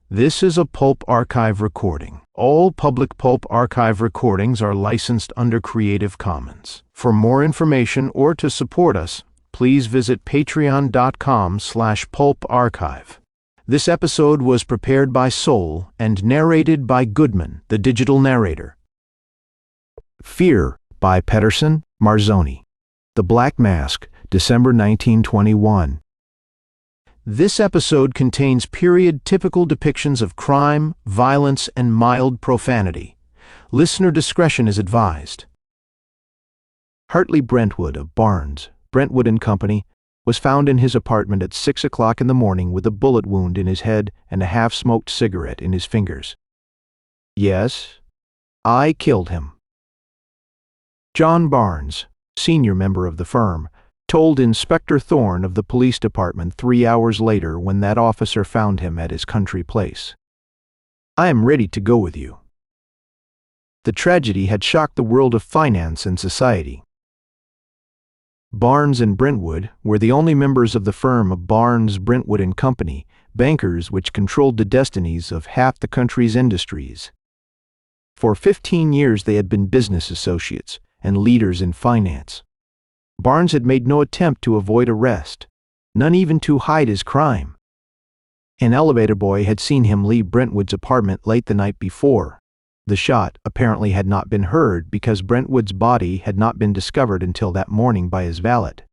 This is a Pulp archive recording. All public Pulp archive recordings are licensed under Creative Commons. For more information or to support us, please visit patreon.com/pulparchive. This episode was prepared by Soul and narrated by Goodman, the digital narrator. Fear by Pettersen Marzoni. The Black Mask, December 1921. This episode contains period-typical depictions of crime, violence, and mild profanity. Listener discretion is advised. Hartley Brentwood of Barnes, Brentwood & Company, was found in his apartment at 6 o'clock in the morning with a bullet wound in his head and a half-smoked cigarette in his fingers. Yes, I killed him. John Barnes, senior member of the firm, told Inspector Thorne of the police department 3 hours later when that officer found him at his country place. I am ready to go with you. The tragedy had shocked the world of finance and society. Barnes and Brentwood were the only members of the firm of Barnes, Brentwood & Company, bankers which controlled the destinies of half the country's industries. For 15 years they had been business associates and leaders in finance. Barnes had made no attempt to avoid arrest, none even to hide his crime. An elevator boy had seen him leave Brentwood's apartment late the night before. The shot apparently had not been heard because Brentwood's body had not been discovered until that morning by his valet.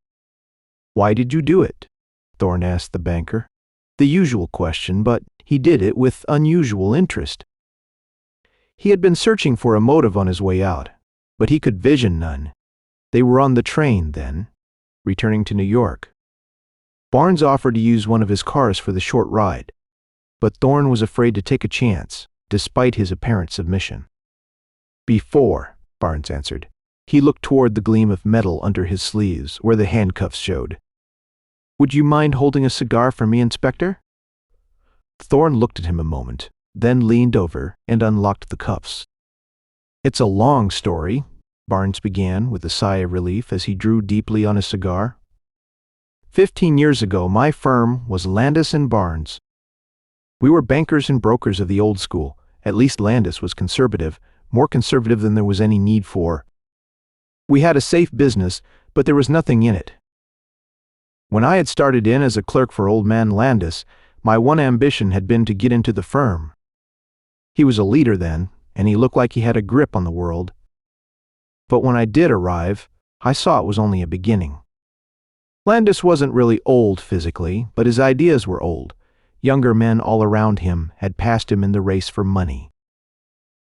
"Why did you do it?" Thorne asked the banker. The usual question, but he did it with unusual interest. He had been searching for a motive on his way out, but he could vision none. They were on the train then, returning to New York. Barnes offered to use one of his cars for the short ride, but Thorne was afraid to take a chance, despite his apparent submission. "Before," Barnes answered. He looked toward the gleam of metal under his sleeves, where the handcuffs showed. "Would you mind holding a cigar for me, Inspector?" Thorne looked at him a moment, then leaned over and unlocked the cuffs. "It's a long story," Barnes began with a sigh of relief as he drew deeply on his cigar. 15 years ago, my firm was Landis & Barnes. We were bankers and brokers of the old school. At least Landis was conservative, more conservative than there was any need for. We had a safe business, but there was nothing in it. When I had started in as a clerk for old man Landis, my one ambition had been to get into the firm. He was a leader then, and he looked like he had a grip on the world. But when I did arrive, I saw it was only a beginning. Landis wasn't really old physically, but his ideas were old. Younger men all around him had passed him in the race for money.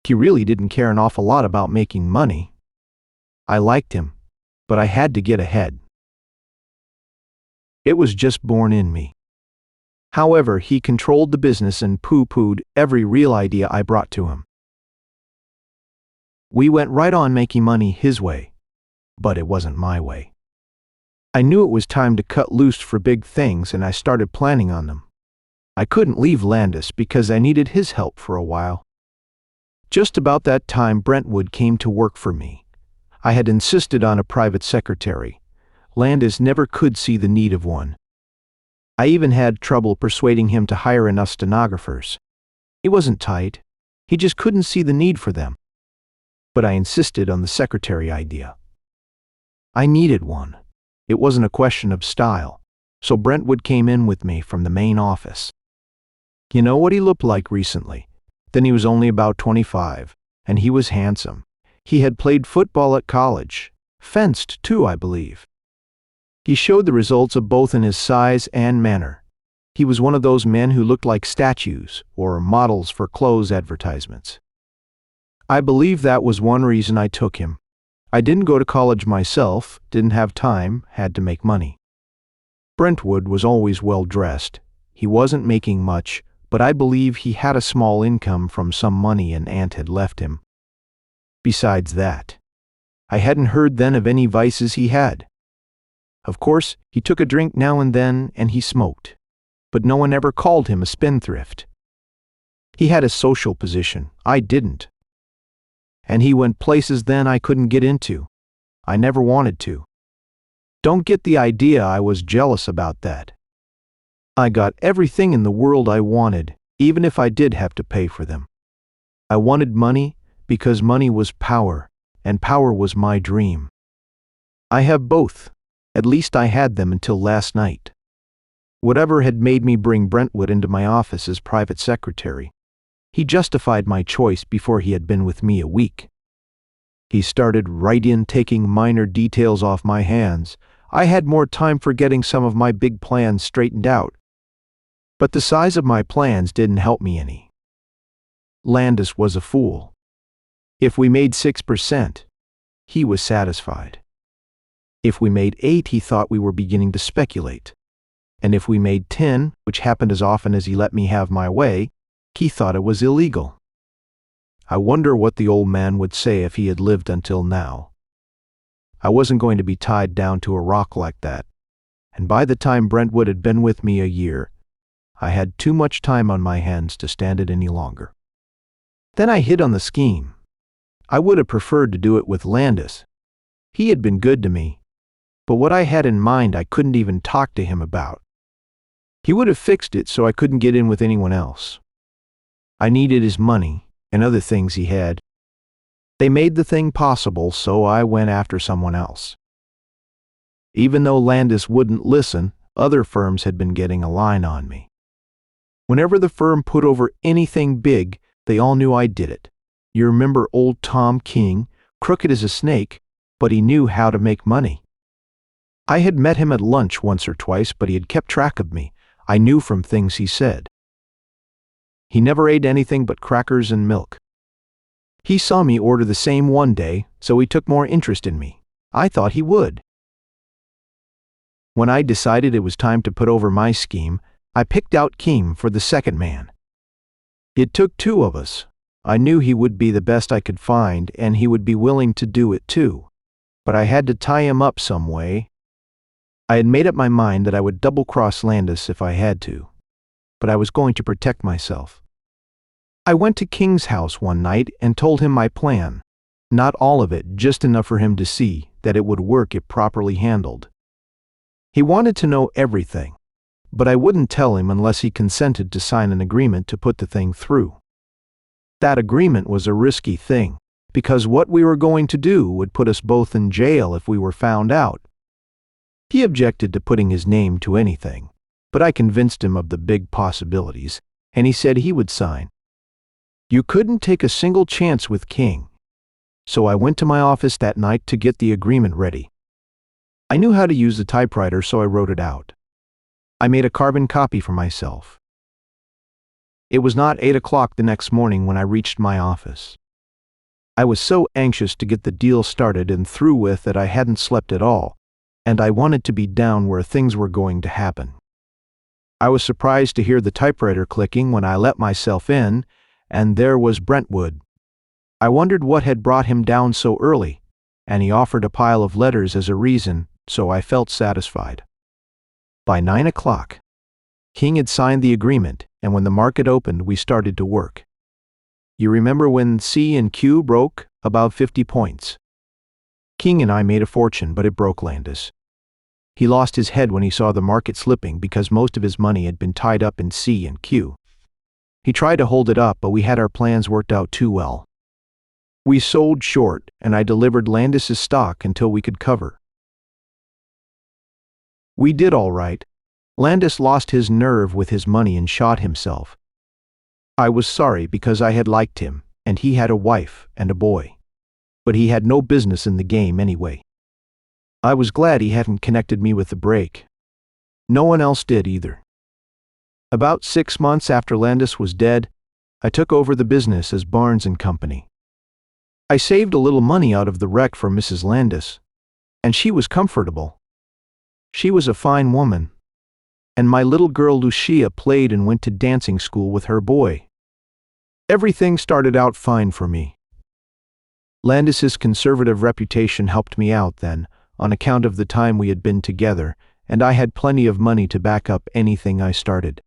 He really didn't care an awful lot about making money. I liked him, but I had to get ahead. It was just born in me. However, he controlled the business and pooh-poohed every real idea I brought to him. We went right on making money his way, but it wasn't my way. I knew it was time to cut loose for big things, and I started planning on them. I couldn't leave Landis because I needed his help for a while. Just about that time, Brentwood came to work for me. I had insisted on a private secretary. Landis never could see the need of one. I even had trouble persuading him to hire enough stenographers. He wasn't tight. He just couldn't see the need for them. But I insisted on the secretary idea. I needed one. It wasn't a question of style, so Brentwood came in with me from the main office. You know what he looked like recently? Then he was only about 25, and he was handsome. He had played football at college, fenced too, I believe. He showed the results of both in his size and manner. He was one of those men who looked like statues or models for clothes advertisements. I believe that was one reason I took him. I didn't go to college myself, didn't have time, had to make money. Brentwood was always well dressed. He wasn't making much, but I believe he had a small income from some money an aunt had left him. Besides that, I hadn't heard then of any vices he had. Of course, he took a drink now and then, and he smoked, but no one ever called him a spendthrift. He had a social position. I didn't. And he went places then I couldn't get into. I never wanted to. Don't get the idea I was jealous about that. I got everything in the world I wanted, even if I did have to pay for them. I wanted money because money was power, and power was my dream. I have both. At least I had them until last night. Whatever had made me bring Brentwood into my office as private secretary, he justified my choice before he had been with me a week. He started right in taking minor details off my hands. I had more time for getting some of my big plans straightened out. But the size of my plans didn't help me any. Landis was a fool. If we made 6%, he was satisfied. If we made 8%, he thought we were beginning to speculate. And if we made 10%, which happened as often as he let me have my way, he thought it was illegal. I wonder what the old man would say if he had lived until now. I wasn't going to be tied down to a rock like that, and by the time Brentwood had been with me a year, I had too much time on my hands to stand it any longer. Then I hit on the scheme. I would have preferred to do it with Landis. He had been good to me, but what I had in mind I couldn't even talk to him about. He would have fixed it so I couldn't get in with anyone else. I needed his money and other things he had. They made the thing possible, so I went after someone else. Even though Landis wouldn't listen, other firms had been getting a line on me. Whenever the firm put over anything big, they all knew I did it. You remember old Tom King, crooked as a snake, but he knew how to make money. I had met him at lunch once or twice, but he had kept track of me. I knew from things he said. He never ate anything but crackers and milk. He saw me order the same one day, so he took more interest in me. I thought he would. When I decided it was time to put over my scheme, I picked out King for the second man. It took two of us. I knew he would be the best I could find, and he would be willing to do it too. But I had to tie him up some way. I had made up my mind that I would double-cross Landis if I had to, but I was going to protect myself. I went to King's house one night and told him my plan. Not all of it, just enough for him to see that it would work if properly handled. He wanted to know everything, but I wouldn't tell him unless he consented to sign an agreement to put the thing through. That agreement was a risky thing, because what we were going to do would put us both in jail if we were found out. He objected to putting his name to anything, but I convinced him of the big possibilities, and he said he would sign. You couldn't take a single chance with King, so I went to my office that night to get the agreement ready. I knew how to use the typewriter, so I wrote it out. I made a carbon copy for myself. It was not 8 o'clock the next morning when I reached my office. I was so anxious to get the deal started and through with that I hadn't slept at all, and I wanted to be down where things were going to happen. I was surprised to hear the typewriter clicking when I let myself in, and there was Brentwood. I wondered what had brought him down so early, and he offered a pile of letters as a reason, so I felt satisfied. By 9 o'clock, King had signed the agreement, and when the market opened, we started to work. You remember when C and Q broke? About 50 points. King and I made a fortune, but it broke Landis. He lost his head when he saw the market slipping because most of his money had been tied up in C and Q. He tried to hold it up, but we had our plans worked out too well. We sold short, and I delivered Landis's stock until we could cover. We did all right. Landis lost his nerve with his money and shot himself. I was sorry because I had liked him, and he had a wife and a boy. But he had no business in the game anyway. I was glad he hadn't connected me with the break. No one else did either. About 6 months after Landis was dead, I took over the business as Barnes & Company. I saved a little money out of the wreck for Mrs. Landis, and she was comfortable. She was a fine woman, and my little girl Lucia played and went to dancing school with her boy. Everything started out fine for me. Landis's conservative reputation helped me out then, on account of the time we had been together, and I had plenty of money to back up anything I started.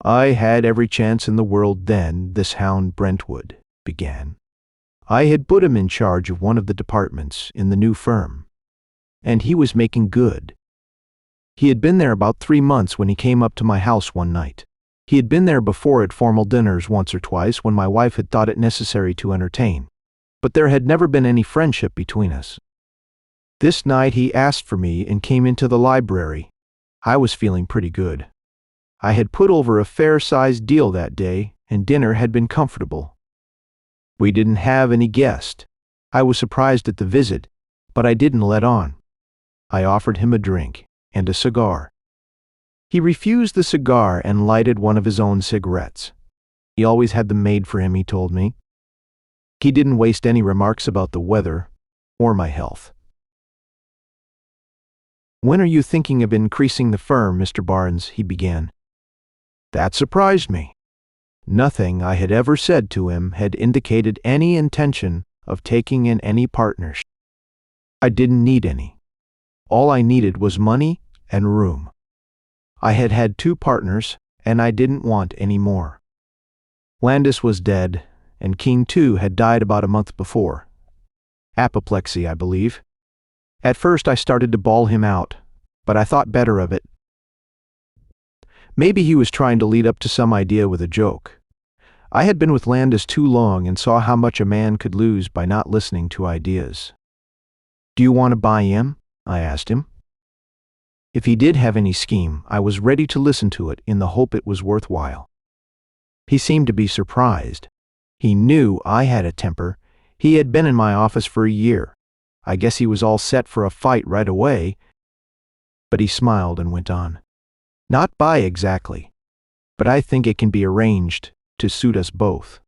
I had every chance in the world then. This hound Brentwood began. I had put him in charge of one of the departments in the new firm, and he was making good. He had been there about 3 months when he came up to my house one night. He had been there before at formal dinners once or twice when my wife had thought it necessary to entertain, but there had never been any friendship between us. This night he asked for me and came into the library. I was feeling pretty good. I had put over a fair-sized deal that day, and dinner had been comfortable. We didn't have any guest. I was surprised at the visit, but I didn't let on. I offered him a drink and a cigar. He refused the cigar and lighted one of his own cigarettes. He always had them made for him, he told me. He didn't waste any remarks about the weather or my health. "When are you thinking of increasing the firm, Mr. Barnes?" he began. That surprised me. Nothing I had ever said to him had indicated any intention of taking in any partnership. I didn't need any. All I needed was money and room. I had had 2 partners, and I didn't want any more. Landis was dead, and King too had died about a month before. Apoplexy, I believe. At first I started to bawl him out, but I thought better of it. Maybe he was trying to lead up to some idea with a joke. I had been with Landis too long and saw how much a man could lose by not listening to ideas. "Do you want to buy him?" I asked him. If he did have any scheme, I was ready to listen to it in the hope it was worthwhile. He seemed to be surprised. He knew I had a temper. He had been in my office for a year. I guess he was all set for a fight right away. But he smiled and went on. "Not buy exactly, but I think it can be arranged to suit us both."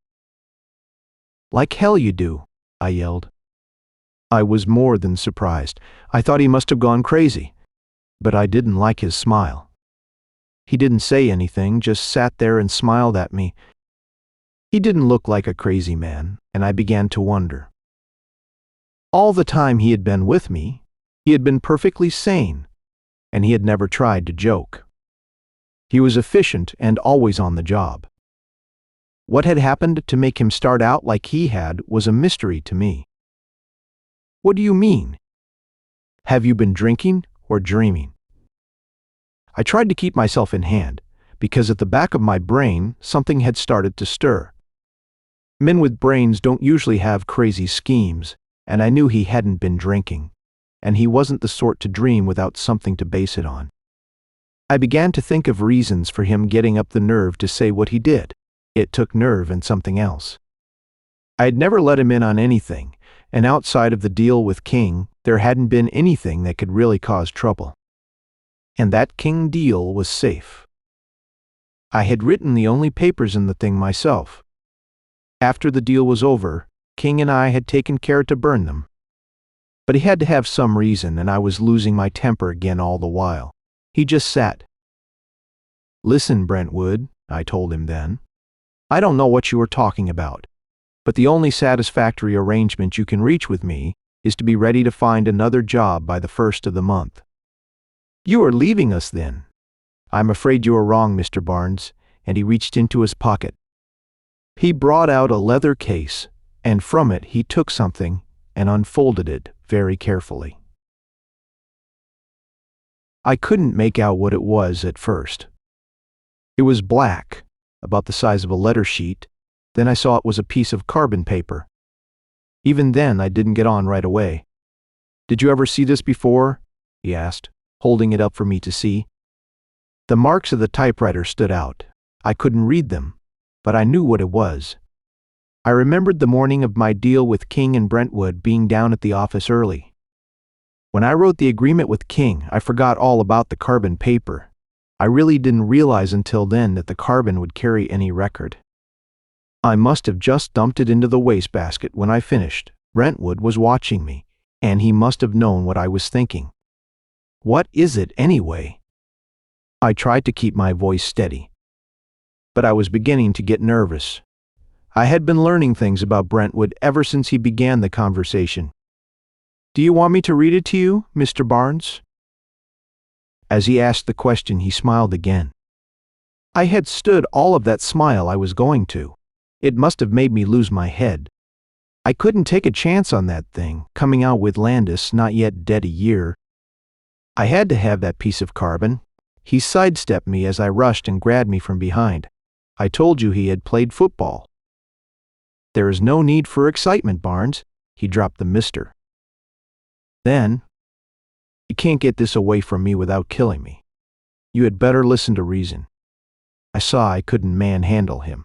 "Like hell you do," I yelled. I was more than surprised. I thought he must have gone crazy. But I didn't like his smile. He didn't say anything, just sat there and smiled at me. He didn't look like a crazy man, and I began to wonder. All the time he had been with me, he had been perfectly sane, and he had never tried to joke. He was efficient and always on the job. What had happened to make him start out like he had was a mystery to me. "What do you mean? Have you been drinking or dreaming?" I tried to keep myself in hand, because at the back of my brain something had started to stir. Men with brains don't usually have crazy schemes, and I knew he hadn't been drinking, and he wasn't the sort to dream without something to base it on. I began to think of reasons for him getting up the nerve to say what he did. It took nerve and something else. I had never let him in on anything, and outside of the deal with King, there hadn't been anything that could really cause trouble. And that King deal was safe. I had written the only papers in the thing myself. After the deal was over, King and I had taken care to burn them. But he had to have some reason, and I was losing my temper again all the while. He just sat. "Listen, Brentwood," I told him then. "I don't know what you are talking about, but the only satisfactory arrangement you can reach with me is to be ready to find another job by the 1st of the month." "You are leaving us then?" "I'm afraid you are wrong, Mr. Barnes," and he reached into his pocket. He brought out a leather case, and from it he took something and unfolded it very carefully. I couldn't make out what it was at first. It was black, about the size of a letter sheet. Then I saw it was a piece of carbon paper. Even then, I didn't get on right away. "Did you ever see this before?" he asked, holding it up for me to see. The marks of the typewriter stood out. I couldn't read them, but I knew what it was. I remembered the morning of my deal with King and Brentwood being down at the office early. When I wrote the agreement with King, I forgot all about the carbon paper. I really didn't realize until then that the carbon would carry any record. I must have just dumped it into the wastebasket when I finished. Brentwood was watching me, and he must have known what I was thinking. "What is it, anyway?" I tried to keep my voice steady, but I was beginning to get nervous. I had been learning things about Brentwood ever since he began the conversation. "Do you want me to read it to you, Mr. Barnes?" As he asked the question, he smiled again. I had stood all of that smile I was going to. It must have made me lose my head. I couldn't take a chance on that thing, coming out with Landis not yet dead a year. I had to have that piece of carbon. He sidestepped me as I rushed and grabbed me from behind. I told you he had played football. There is no need for excitement, Barnes. He dropped the mister. Then, you can't get this away from me without killing me. You had better listen to reason. I saw I couldn't manhandle him.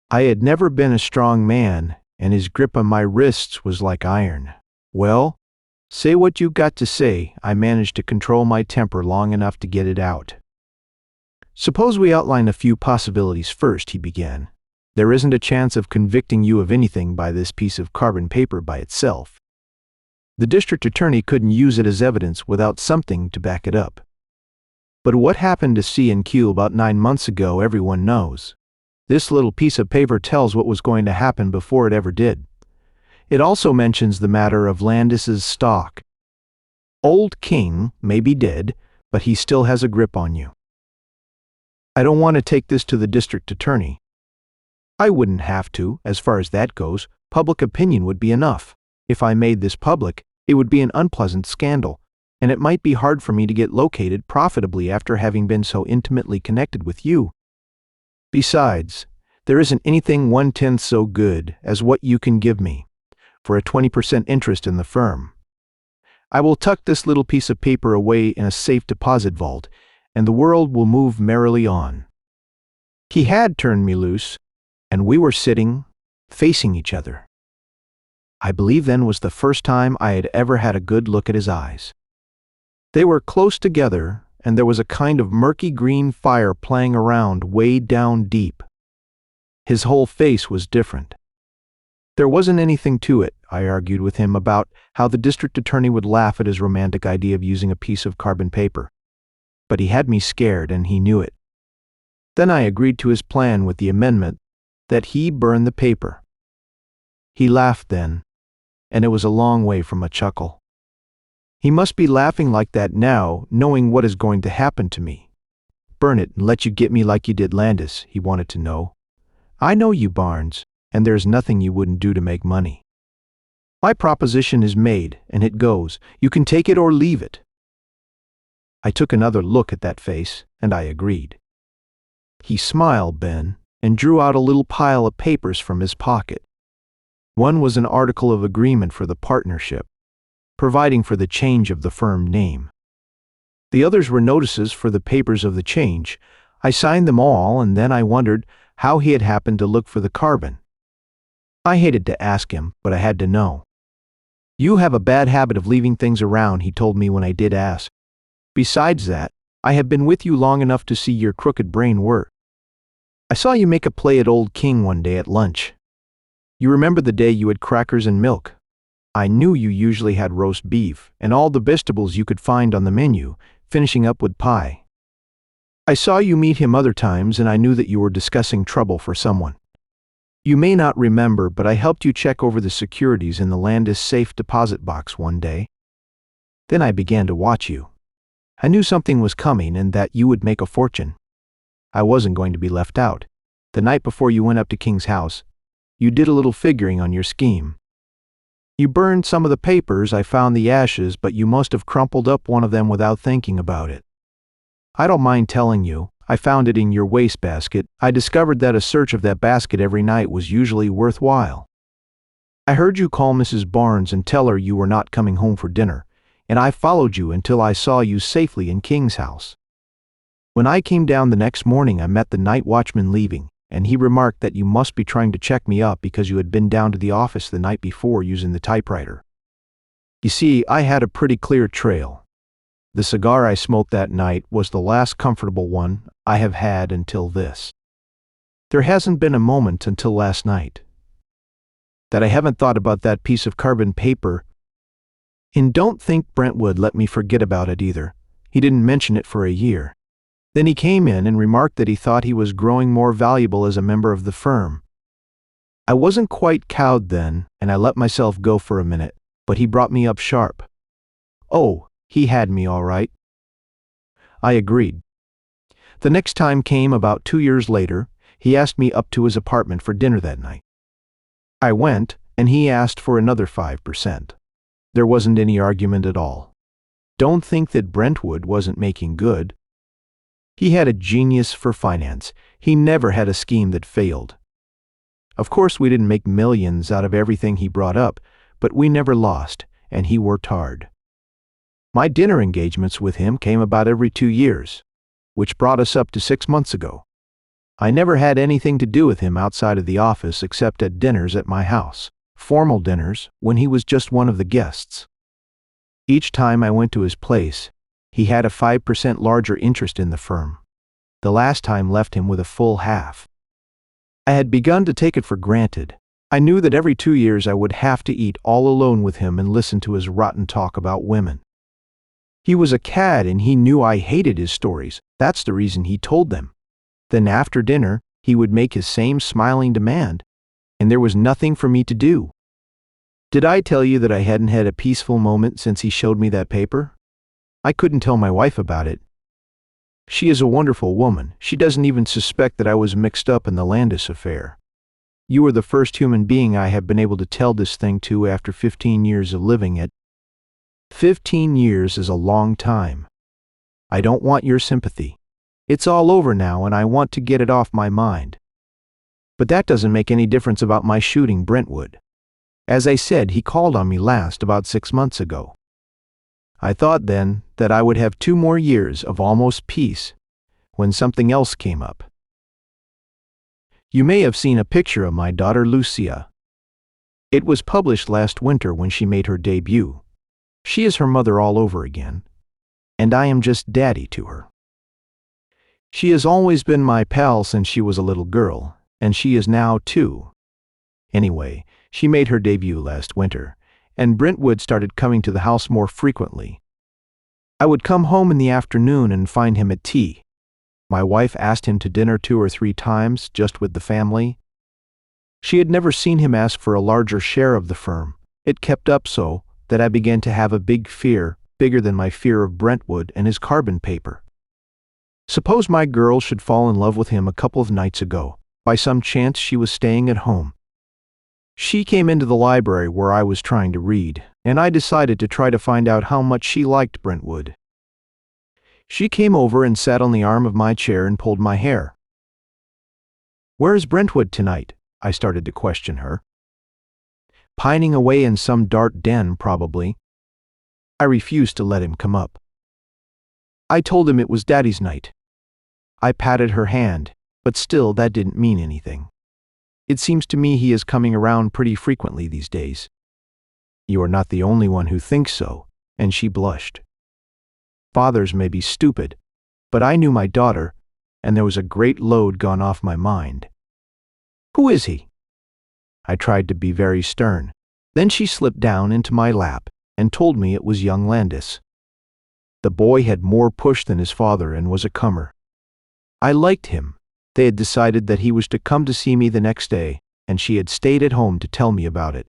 I had never been a strong man, and his grip on my wrists was like iron. Well, say what you got to say. I managed to control my temper long enough to get it out. Suppose we outline a few possibilities first, he began. There isn't a chance of convicting you of anything by this piece of carbon paper by itself. The district attorney couldn't use it as evidence without something to back it up. But what happened to C&Q about 9 months ago, everyone knows. This little piece of paper tells what was going to happen before it ever did. It also mentions the matter of Landis's stock. Old King may be dead, but he still has a grip on you. I don't want to take this to the district attorney. I wouldn't have to, as far as that goes. Public opinion would be enough. If I made this public, it would be an unpleasant scandal, and it might be hard for me to get located profitably after having been so intimately connected with you. Besides, there isn't anything 1/10 so good as what you can give me for a 20% interest in the firm. I will tuck this little piece of paper away in a safe deposit vault, and the world will move merrily on. He had turned me loose, and we were sitting, facing each other. I believe then was the first time I had ever had a good look at his eyes. They were close together, and there was a kind of murky green fire playing around way down deep. His whole face was different. There wasn't anything to it, I argued with him about how the district attorney would laugh at his romantic idea of using a piece of carbon paper. But he had me scared, and he knew it. Then I agreed to his plan with the amendment that he burn the paper. He laughed then, and it was a long way from a chuckle. He must be laughing like that now, knowing what is going to happen to me. Burn it and let you get me like you did Landis, he wanted to know. I know you, Barnes, and there's nothing you wouldn't do to make money. My proposition is made, and it goes. You can take it or leave it. I took another look at that face, and I agreed. He smiled then, and drew out a little pile of papers from his pocket. One was an article of agreement for the partnership, providing for the change of the firm name. The others were notices for the papers of the change. I signed them all, and then I wondered how he had happened to look for the carbon. I hated to ask him, but I had to know. You have a bad habit of leaving things around, he told me when I did ask. Besides that, I have been with you long enough to see your crooked brain work. I saw you make a play at Old King one day at lunch. You remember the day you had crackers and milk? I knew you usually had roast beef and all the vegetables you could find on the menu, finishing up with pie. I saw you meet him other times, and I knew that you were discussing trouble for someone. You may not remember, but I helped you check over the securities in the Landis safe deposit box one day. Then I began to watch you. I knew something was coming and that you would make a fortune. I wasn't going to be left out. The night before you went up to King's house, you did a little figuring on your scheme. You burned some of the papers. I found the ashes, but you must have crumpled up one of them without thinking about it. I don't mind telling you, I found it in your wastebasket. I discovered that a search of that basket every night was usually worthwhile. I heard you call Mrs. Barnes and tell her you were not coming home for dinner, and I followed you until I saw you safely in King's house. When I came down the next morning, I met the night watchman leaving, and he remarked that you must be trying to check me up because you had been down to the office the night before using the typewriter. You see, I had a pretty clear trail. The cigar I smoked that night was the last comfortable one I have had until this. There hasn't been a moment until last night that I haven't thought about that piece of carbon paper. And don't think Brentwood let me forget about it either. He didn't mention it for a year. Then he came in and remarked that he thought he was growing more valuable as a member of the firm. I wasn't quite cowed then, and I let myself go for a minute, but he brought me up sharp. Oh, he had me all right. I agreed. The next time came about 2 years later. He asked me up to his apartment for dinner that night. I went, and he asked for another 5%. There wasn't any argument at all. Don't think that Brentwood wasn't making good. He had a genius for finance. He never had a scheme that failed. Of course, we didn't make millions out of everything he brought up, but we never lost, and he worked hard. My dinner engagements with him came about every 2 years, which brought us up to 6 months ago. I never had anything to do with him outside of the office except at dinners at my house, formal dinners, when he was just one of the guests. Each time I went to his place, he had a 5% larger interest in the firm. The last time left him with a full half. I had begun to take it for granted. I knew that every 2 years I would have to eat all alone with him and listen to his rotten talk about women. He was a cad and he knew I hated his stories. That's the reason he told them. Then after dinner, he would make his same smiling demand, and there was nothing for me to do. Did I tell you that I hadn't had a peaceful moment since he showed me that paper? I couldn't tell my wife about it. She is a wonderful woman. She doesn't even suspect that I was mixed up in the Landis affair. You are the first human being I have been able to tell this thing to after 15 years of living it. 15 years is a long time. I don't want your sympathy. It's all over now and I want to get it off my mind. But that doesn't make any difference about my shooting Brentwood. As I said, he called on me last about 6 months ago. I thought then that I would have 2 more years of almost peace when something else came up. You may have seen a picture of my daughter Lucia. It was published last winter when she made her debut. She is her mother all over again, and I am just daddy to her. She has always been my pal since she was a little girl, and she is now too. Anyway, she made her debut last winter, and Brentwood started coming to the house more frequently. I would come home in the afternoon and find him at tea. My wife asked him to dinner 2 or 3 times, just with the family. She had never seen him ask for a larger share of the firm. It kept up so that I began to have a big fear, bigger than my fear of Brentwood and his carbon paper. Suppose my girl should fall in love with him a couple of nights ago. By some chance she was staying at home. She came into the library where I was trying to read, and I decided to try to find out how much she liked Brentwood. She came over and sat on the arm of my chair and pulled my hair. "Where is Brentwood tonight?" I started to question her. "Pining away in some dark den, probably." I refused to let him come up. I told him it was Daddy's night. I patted her hand, but still that didn't mean anything. It seems to me he is coming around pretty frequently these days. You are not the only one who thinks so, and she blushed. Fathers may be stupid, but I knew my daughter, and there was a great load gone off my mind. "Who is he?" I tried to be very stern. Then she slipped down into my lap and told me it was young Landis. The boy had more push than his father and was a comer. I liked him. They had decided that he was to come to see me the next day, and she had stayed at home to tell me about it.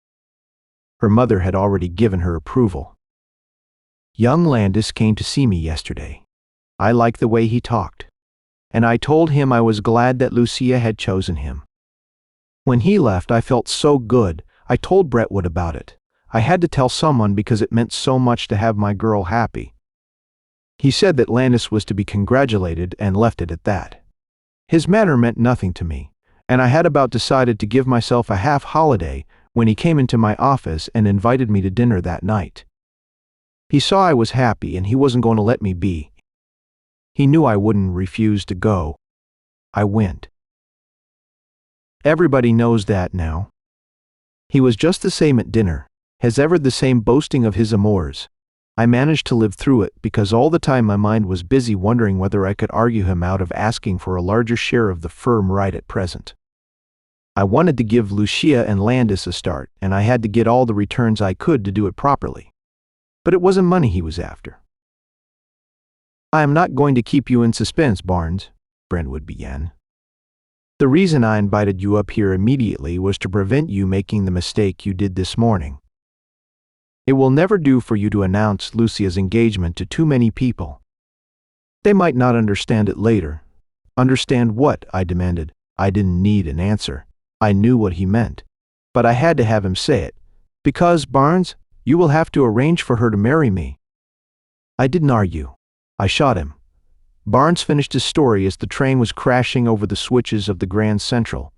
Her mother had already given her approval. Young Landis came to see me yesterday. I liked the way he talked, and I told him I was glad that Lucia had chosen him. When he left, I felt so good. I told Brentwood about it. I had to tell someone because it meant so much to have my girl happy. He said that Landis was to be congratulated and left it at that. His manner meant nothing to me, and I had about decided to give myself a half holiday when he came into my office and invited me to dinner that night. He saw I was happy and he wasn't going to let me be. He knew I wouldn't refuse to go. I went. Everybody knows that now. He was just the same at dinner, as ever the same boasting of his amours. I managed to live through it because all the time my mind was busy wondering whether I could argue him out of asking for a larger share of the firm right at present. I wanted to give Lucia and Landis a start, and I had to get all the returns I could to do it properly. But it wasn't money he was after. "I am not going to keep you in suspense, Barnes," Brentwood began. "The reason I invited you up here immediately was to prevent you making the mistake you did this morning. It will never do for you to announce Lucia's engagement to too many people. They might not understand it later." "Understand what?" I demanded. I didn't need an answer. I knew what he meant. But I had to have him say it. "Because, Barnes, you will have to arrange for her to marry me." I didn't argue. I shot him. Barnes finished his story as the train was crashing over the switches of the Grand Central.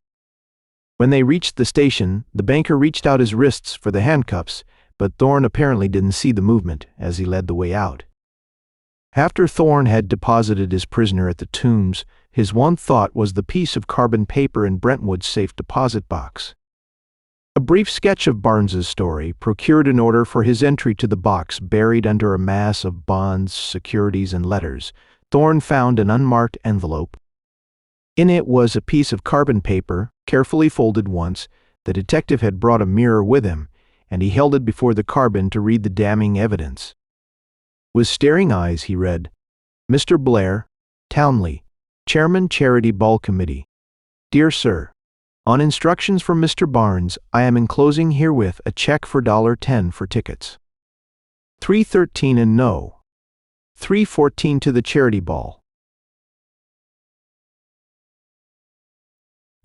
When they reached the station, the banker reached out his wrists for the handcuffs, but Thorne apparently didn't see the movement as he led the way out. After Thorne had deposited his prisoner at the Tombs, his one thought was the piece of carbon paper in Brentwood's safe deposit box. A brief sketch of Barnes's story procured an order for his entry to the box buried under a mass of bonds, securities, and letters. Thorne found an unmarked envelope. In it was a piece of carbon paper, carefully folded once. The detective had brought a mirror with him, and he held it before the carbon to read the damning evidence. With staring eyes he read, "Mr. Blair, Townley, Chairman Charity Ball Committee. Dear Sir, on instructions from Mr. Barnes, I am enclosing herewith a check for $10 for tickets. 313 and no. 314 to the charity ball."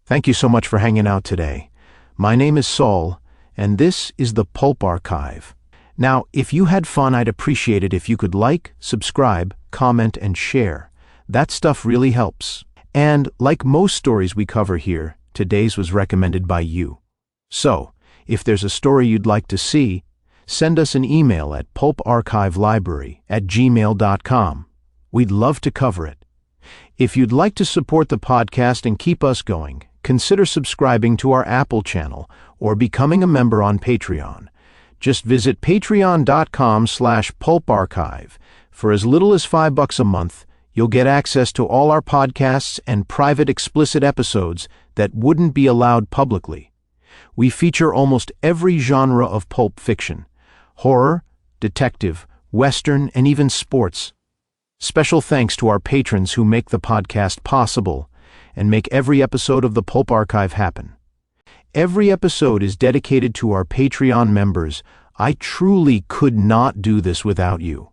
Thank you so much for hanging out today. My name is Saul, and this is the Pulp Archive. Now, if you had fun, I'd appreciate it if you could like, subscribe, comment, and share. That stuff really helps. And like most stories we cover here, today's was recommended by you. So, if there's a story you'd like to see, send us an email at pulparchivelibrary@gmail.com. We'd love to cover it. If you'd like to support the podcast and keep us going, consider subscribing to our Apple channel or becoming a member on Patreon. Just visit patreon.com/pulparchive. For as little as $5 a month, you'll get access to all our podcasts and private explicit episodes that wouldn't be allowed publicly. We feature almost every genre of pulp fiction: horror, detective, western, and even sports. Special thanks to our patrons who make the podcast possible and make every episode of the Pulp Archive happen. Every episode is dedicated to our Patreon members. I truly could not do this without you.